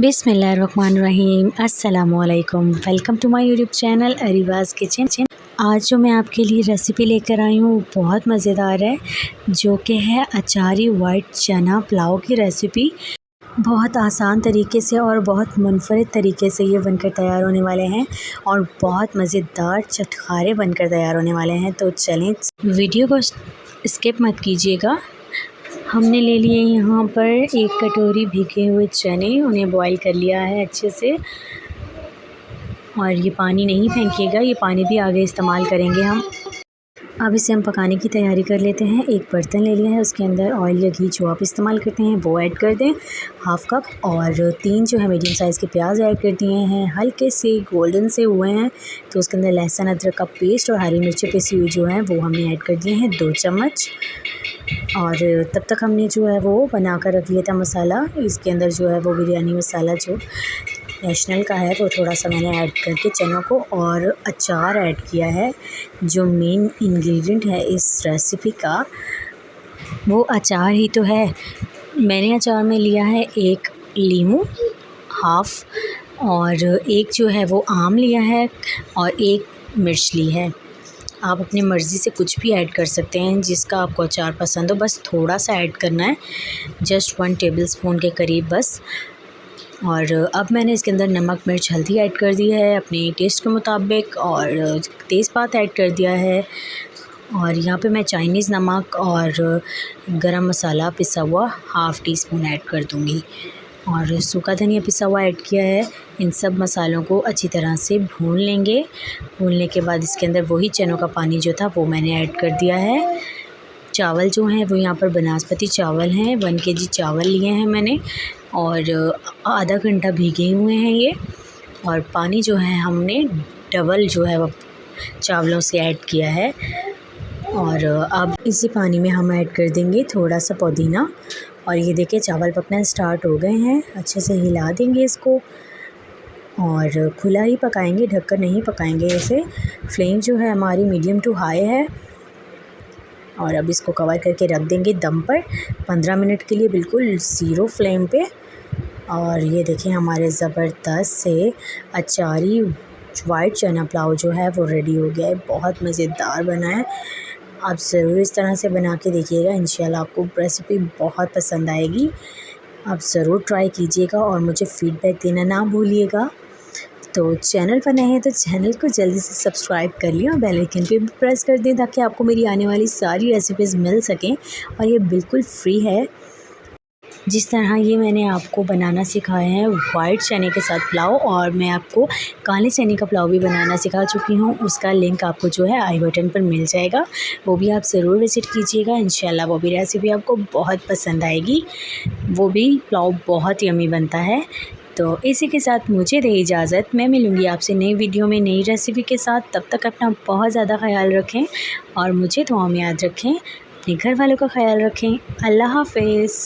बिस्मिल्लाहिर्रहमानिर्रहीम। अस्सलामुअलैकुम। Welcome to my YouTube channel Areeba's kitchen. आज जो मैं आपके लिए रेसिपी लेकर आई हूँ बहुत मज़ेदार है, जो कि है अचारी वाइट चना पुलाव की रेसिपी। बहुत आसान तरीके से और बहुत मुनफरिद तरीके से ये बनकर तैयार होने वाले हैं और बहुत मज़ेदार चटखारे बनकर तैयार होने वाले हैं। तो चलें, वीडियो को स्किप मत कीजिएगा। हमने ले लिए यहाँ पर 1 कटोरी भीगे हुए चने, उन्हें बॉईल कर लिया है अच्छे से। और ये पानी नहीं फेंकिएगा, ये पानी भी आगे इस्तेमाल करेंगे हम। अब इसे हम पकाने की तैयारी कर लेते हैं। एक बर्तन ले लिया है, उसके अंदर ऑयल या घी जो आप इस्तेमाल करते हैं वो ऐड कर दें, हाफ़ कप। और 3 जो है मीडियम साइज़ के प्याज ऐड कर दिए हैं, हल्के से गोल्डन से हुए हैं तो उसके अंदर लहसुन अदरक का पेस्ट और हरी मिर्ची पिसी हुई जो है वो हमने ऐड कर दिए हैं 2 चम्मच। और तब तक हमने जो है वो बना कर रख लिया था मसाला। इसके अंदर जो है वो बिरयानी मसाला जो नेशनल का है वो थोड़ा सा मैंने ऐड करके चनों को, और अचार ऐड किया है। जो मेन इंग्रेडिएंट है इस रेसिपी का वो अचार ही तो है। मैंने अचार में लिया है 1 लीमू हाफ़, और 1 जो है वो आम लिया है, और 1 मिर्च ली है। आप अपनी मर्ज़ी से कुछ भी ऐड कर सकते हैं, जिसका आपको अचार पसंद हो, बस थोड़ा सा ऐड करना है, जस्ट 1 टेबलस्पून के करीब बस। और अब मैंने इसके अंदर नमक मिर्च हल्दी ऐड कर दी है अपने टेस्ट के मुताबिक, और तेज़पात ऐड कर दिया है। और यहाँ पे मैं चाइनीज़ नमक और गरम मसाला पिसा हुआ हाफ़ टी स्पून ऐड कर दूँगी, और सूखा धनिया पिसा हुआ ऐड किया है। इन सब मसालों को अच्छी तरह से भून लेंगे। भूनने के बाद इसके अंदर वही चनों का पानी जो था वो मैंने ऐड कर दिया है। चावल जो हैं वो यहाँ पर बनास्पति चावल हैं, 1 केजी चावल लिए हैं मैंने, और आधा घंटा भीगे हुए हैं ये। और पानी जो है हमने डबल जो है वो चावलों से ऐड किया है। और अब इसी पानी में हम ऐड कर देंगे थोड़ा सा पुदीना। और ये देखिए चावल पकना स्टार्ट हो गए हैं, अच्छे से हिला देंगे इसको, और खुला ही पकाएंगे, ढककर नहीं पकाएंगे इसे। फ्लेम जो है हमारी मीडियम टू हाई है। और अब इसको कवर करके रख देंगे दम पर 15 मिनट के लिए, बिल्कुल ज़ीरो फ्लेम पे। और ये देखिए हमारे ज़बरदस्त से अचारी वाइट चना पुलाव जो है वो रेडी हो गया है। बहुत मज़ेदार बना है। आप ज़रूर इस तरह से बना के देखिएगा, इंशाल्लाह आपको रेसिपी बहुत पसंद आएगी। आप ज़रूर ट्राई कीजिएगा और मुझे फ़ीडबैक देना ना भूलिएगा। तो चैनल पर नए हैं तो चैनल को जल्दी से सब्सक्राइब कर लें और बेल आइकन पे भी प्रेस कर दें, ताकि आपको मेरी आने वाली सारी रेसिपीज़ मिल सकें। और ये बिल्कुल फ्री है। जिस तरह ये मैंने आपको बनाना सिखाया है वाइट चने के साथ पुलाव, और मैं आपको काले चने का पुलाव भी बनाना सिखा चुकी हूँ, उसका लिंक आपको जो है आई बटन पर मिल जाएगा। वो भी आप ज़रूर विज़िट कीजिएगा, इंशाल्लाह वो भी रेसिपी आपको बहुत पसंद आएगी। वो भी पुलाव बहुत यम्मी बनता है। तो इसी के साथ मुझे दे इजाज़त। मैं मिलूँगी आपसे नई वीडियो में नई रेसिपी के साथ। तब तक अपना बहुत ज़्यादा ख्याल रखें और मुझे दुआ में याद रखें। अपने घर वालों का ख्याल रखें। अल्लाह हाफ़िज़।